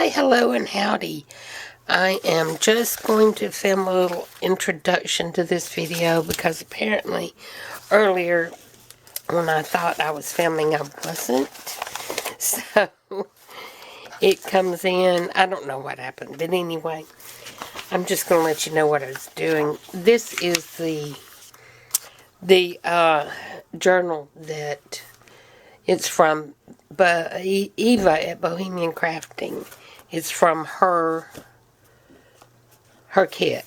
Hi, hello, and howdy. I am just going to film a little introduction to this video because apparently earlier when I thought I was filming, I wasn't. So it comes in, I don't know what happened, but anyway, I'm just going to let you know what I was doing. This is the journal that it's from Eva at Bohemian Crafting. It's from her kit.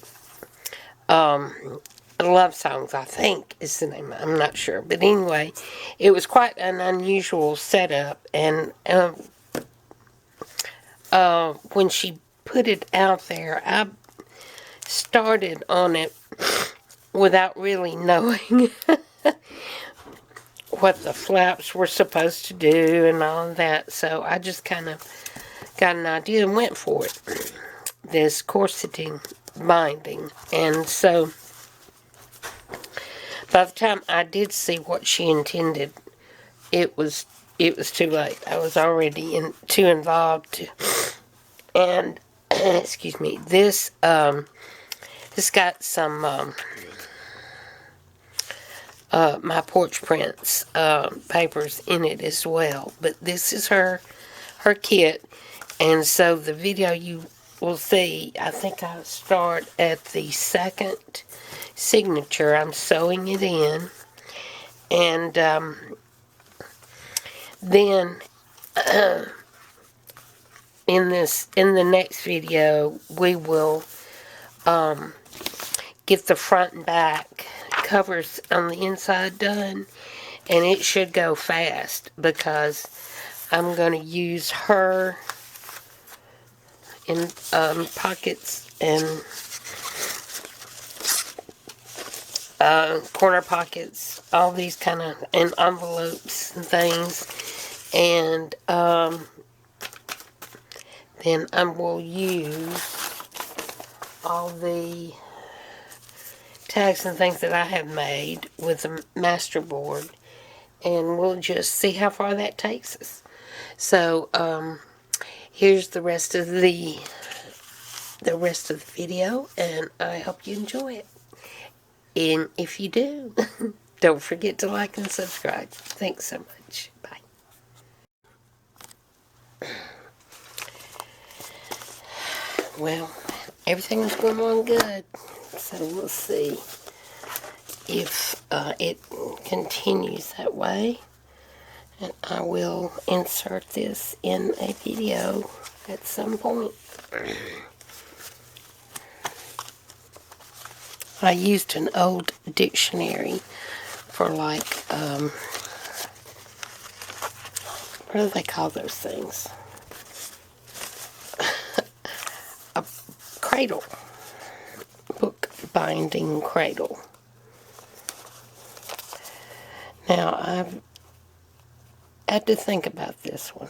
Love Songs, I think, is the name. I'm not sure. But anyway, it was quite an unusual setup. And when she put it out there, I started on it without really knowing what the flaps were supposed to do and all of that. So I just kind of got an idea and went for it. This corseting binding. And so by the time I did see what she intended, it was too late. I was already too involved. And excuse me, this got some my porch prints papers in it as well. But this is her kit, and so the video you will see, I think I'll start at the second signature. I'm sewing it in, and then in the next video we will get the front and back covers on the inside done, and it should go fast because I'm going to use her in pockets and corner pockets, all these kind of, and envelopes and things, and then I will use all the tags and things that I have made with the master board, and we'll just see how far that takes us. So here's the rest of the video, and I hope you enjoy it. And if you do, don't forget to like and subscribe. Thanks so much. Bye. Well, everything is going on good, so we'll see if it continues that way, and I will insert this in a video at some point. I used an old dictionary for, like, what do they call those things? A cradle. Book binding cradle. Now, I've had to think about this one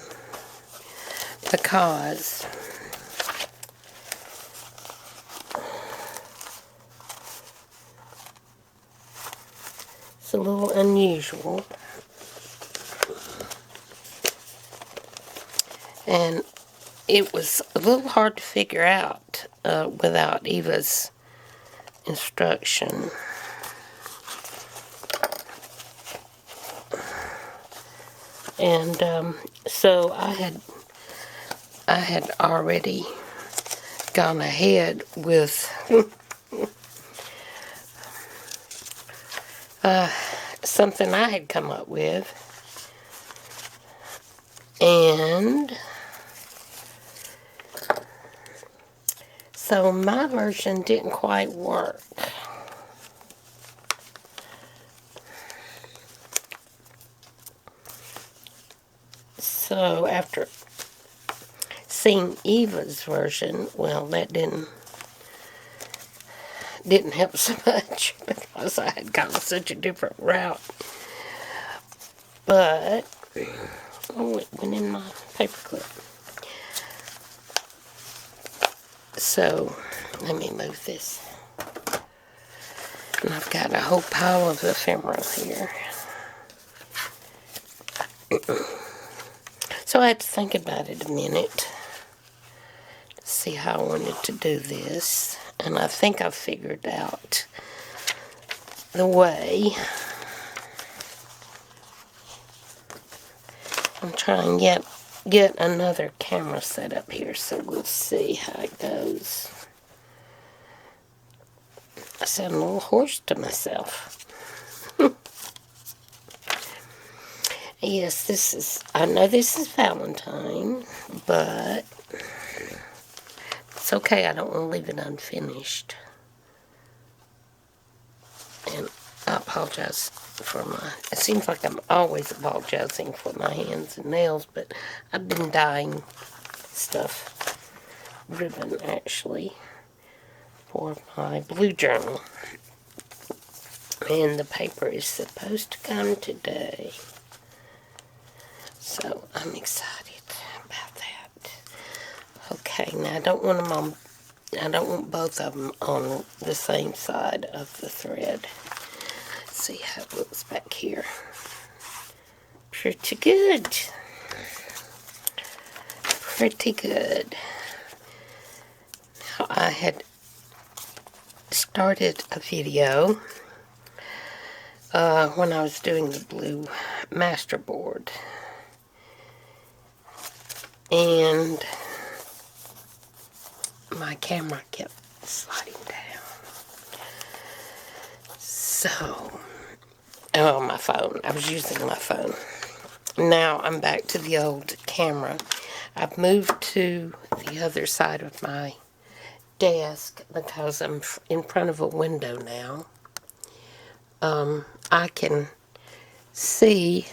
because it's a little unusual, and it was a little hard to figure out without Eva's instruction. And so I had already gone ahead with something I had come up with, and so my version didn't quite work. So after seeing Eva's version, well, that didn't help so much because I had gone such a different route. But, oh, it went in my paperclip. So, let me move this. And I've got a whole pile of ephemera here. So I had to think about it a minute. see how I wanted to do this, and I think I figured out the way. I'm trying to get another camera set up here, so we'll see how it goes. I sound a little hoarse to myself. Yes, I know this is Valentine, but it's okay. I don't want to leave it unfinished. And I apologize for it seems like I'm always apologizing for my hands and nails, but I've been dyeing stuff, ribbon actually, for my blue journal. And the paper is supposed to come today. So I'm excited about that. Okay, now I don't want both of them on the same side of the thread. Let's see how it looks back here. Pretty good. Pretty good. Now, I had started a video when I was doing the blue masterboard. And my camera kept sliding down. So, my phone. I was using my phone. Now I'm back to the old camera. I've moved to the other side of my desk because I'm in front of a window now. I can see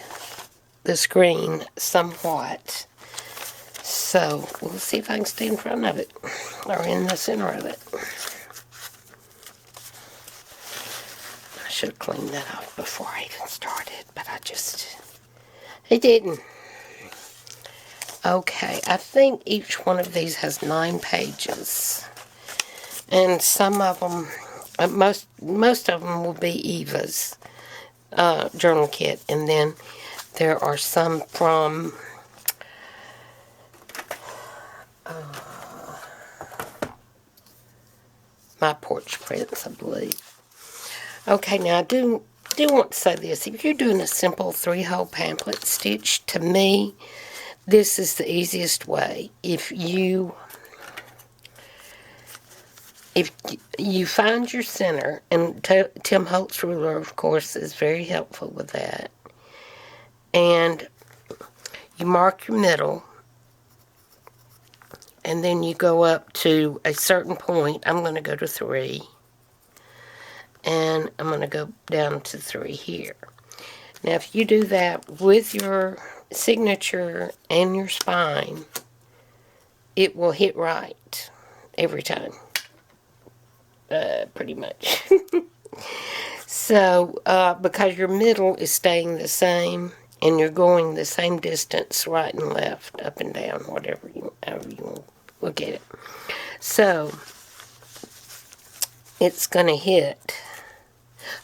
the screen somewhat. So, we'll see if I can stay in front of it, or in the center of it. I should have cleaned that off before I even started, but I didn't. Okay, I think each one of these has 9 pages. And some of them, most of them will be Eva's journal kit, and then there are some from my porch prints, I believe. Okay, now I do want to say this. If you're doing a simple 3-hole pamphlet stitch, to me, this is the easiest way. If you find your center, and Tim Holt's ruler, of course, is very helpful with that, and you mark your middle, and then you go up to a certain point. I'm going to go to 3. And I'm going to go down to 3 here. Now, if you do that with your signature and your spine, it will hit right every time. Pretty much. So, because your middle is staying the same, and you're going the same distance right and left, up and down, however you want to look at it. So, it's going to hit.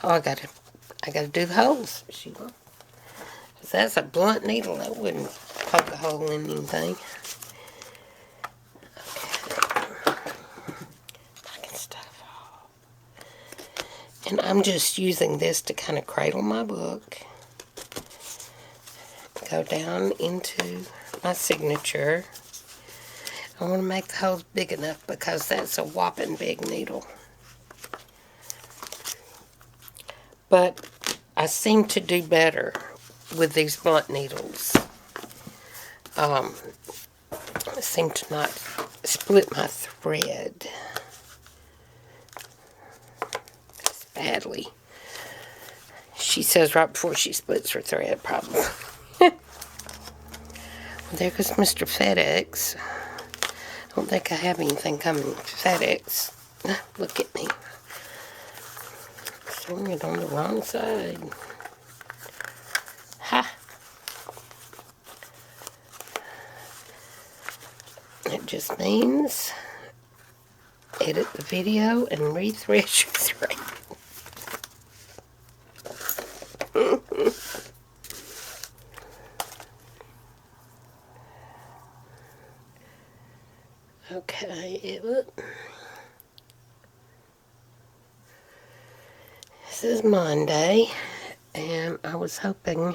Oh, I gotta do the holes. Because that's a blunt needle. That wouldn't poke a hole in anything. Okay. Knocking stuff off. And I'm just using this to kind of cradle my book. Go down into my signature. I want to make the holes big enough because that's a whopping big needle. But I seem to do better with these blunt needles. I seem to not split my thread as badly. She says right before she splits her thread, probably. Well, there goes Mr. FedEx. I don't think I have anything coming FedEx. Look at me. Throwing it on the wrong side. Ha! It just means edit the video and rethread your thread. Okay. Okay, look. This is Monday, and I was hoping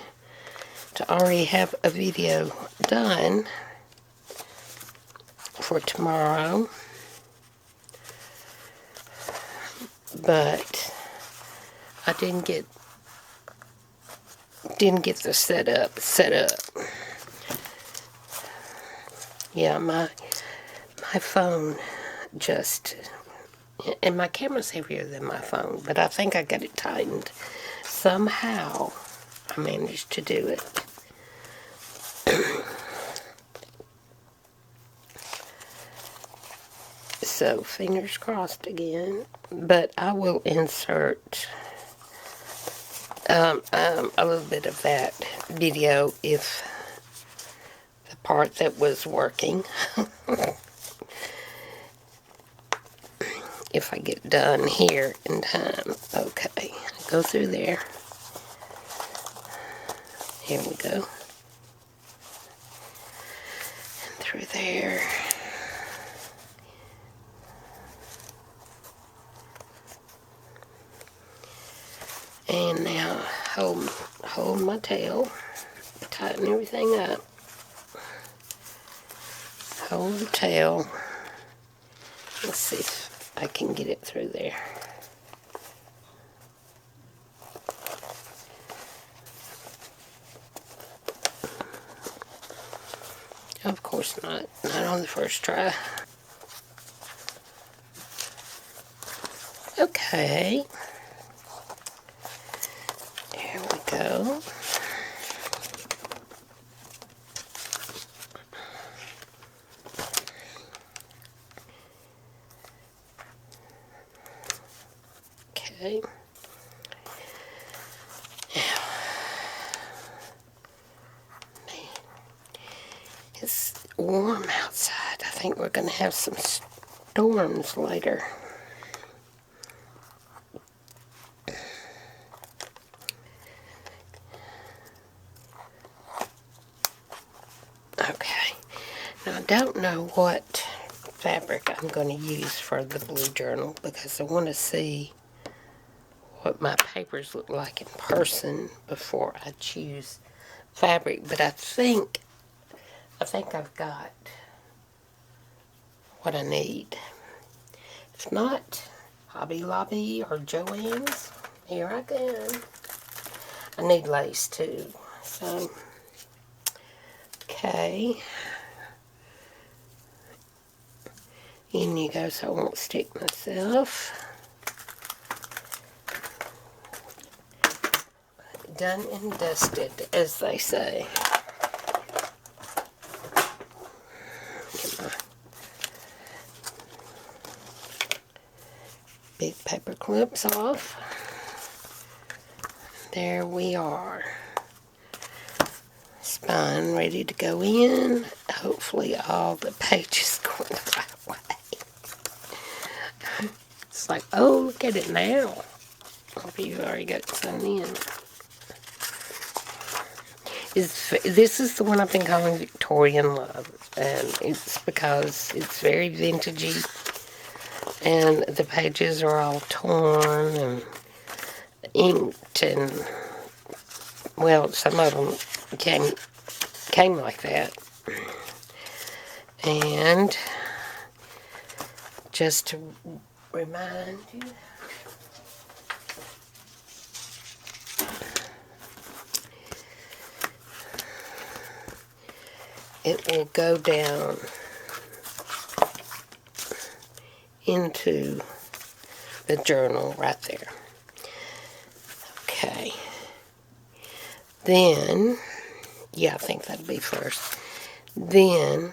to already have a video done for tomorrow, but I didn't get the set up. Yeah, my phone just, and my camera's heavier than my phone, but I think I got it tightened. Somehow I managed to do it. So fingers crossed again, but I will insert a little bit of that video if the part that was working if I get done here in time. Okay, go through there. Here we go. And through there. And now hold my tail, tighten everything up, hold the tail. Let's see if I can get it through there. Of course not on the first try. Okay. There we go. Okay. Now, it's warm outside. I think we're going to have some storms later. Okay. Now, I don't know what fabric I'm going to use for the blue journal because I want to see what my papers look like in person before I choose fabric. But I think I've got what I need. If not, Hobby Lobby or Joann's, here I go. I need lace too, so okay. In you go so I won't stick myself. Done and dusted, as they say. Get my big paper clips off. There we are. Spine ready to go in. Hopefully all the pages going the right way. It's like, oh, look at it now. Hope you've already got it sewn in. This is the one I've been calling Victorian Love, and it's because it's very vintagey, and the pages are all torn and inked, and well, some of them came like that. And just to remind you, it will go down into the journal right there. Okay. Then, yeah, I think that'll be first. Then,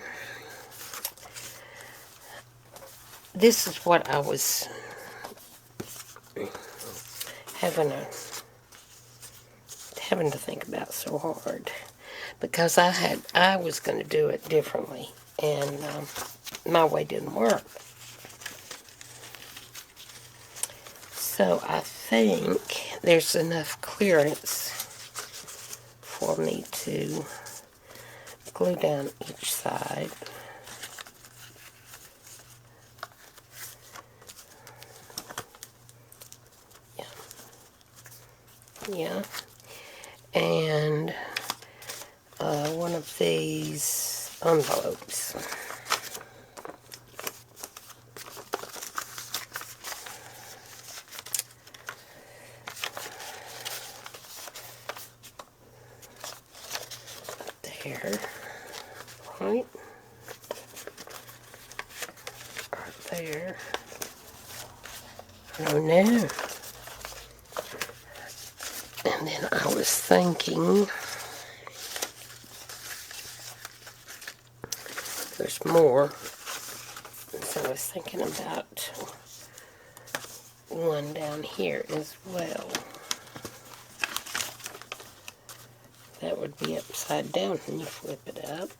this is what I was having to think about so hard, because I was going to do it differently, and my way didn't work. So I think there's enough clearance for me to glue down each side. Yeah. And one of these envelopes. There. Right. Right there. Oh no. And then I was thinking there's more. So I was thinking about one down here as well. That would be upside down when you flip it up.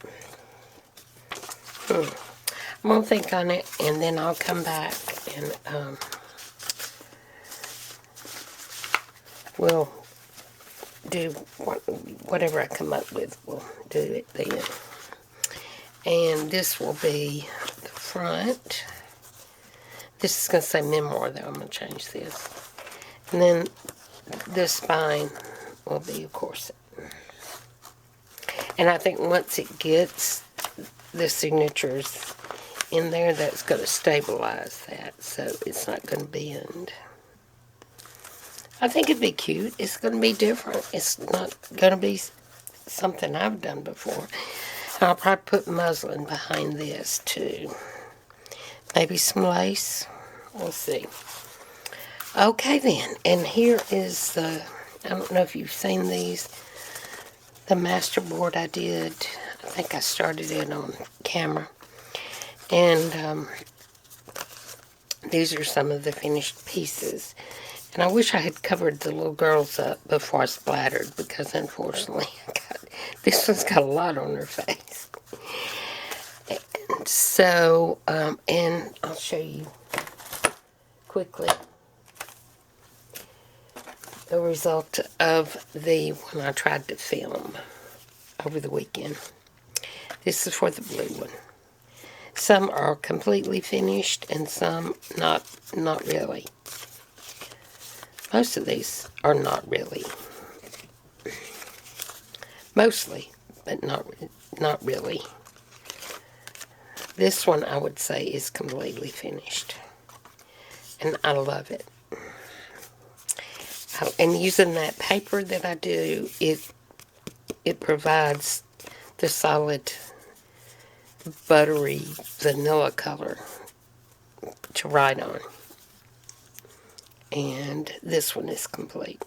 I'm going to think on it, and then I'll come back and we'll do whatever I come up with. We'll do it then. And this will be the front. This is going to say memoir, though. I'm going to change this. And then this spine will be a corset. And I think once it gets the signatures in there, that's going to stabilize that, so it's not going to bend. I think it'd be cute. It's going to be different. It's not going to be something I've done before. I'll probably put muslin behind this too. Maybe some lace. We'll see. Okay then, and here is the, I don't know if you've seen these, the masterboard I did. I think I started it on camera. And these are some of the finished pieces. And I wish I had covered the little girls up before I splattered, because unfortunately this one's got a lot on her face. And so, and I'll show you quickly the result of the one I tried to film over the weekend. This is for the blue one. Some are completely finished and some not really. Most of these are not really. Mostly, but not really. This one I would say is completely finished. And I love it. And using that paper that I do, it provides the solid buttery vanilla color to write on. And this one is complete.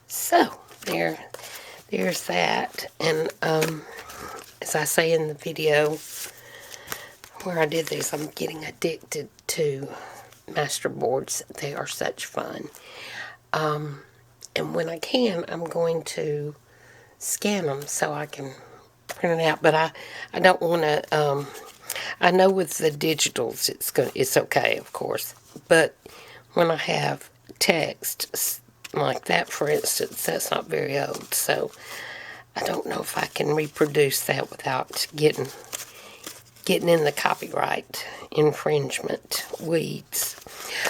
So there's that. And as I say in the video where I did this, I'm getting addicted to masterboards. They are such fun. And when I can, I'm going to scan them so I can print it out. But I don't want to. I know with the digitals it's okay, of course. But when I have text like that, for instance, that's not very old. So I don't know if I can reproduce that without getting in the copyright infringement weeds.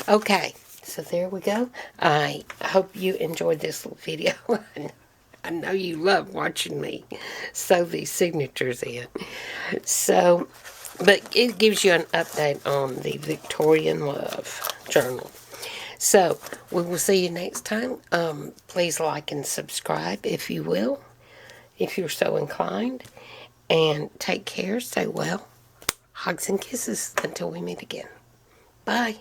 Okay, so there we go. I hope you enjoyed this little video. I know you love watching me sew these signatures in. So, but it gives you an update on the Victorian Love Journal. So, we will see you next time. Please like and subscribe if you will, if you're so inclined. And take care, stay well. Hugs and kisses until we meet again. Bye.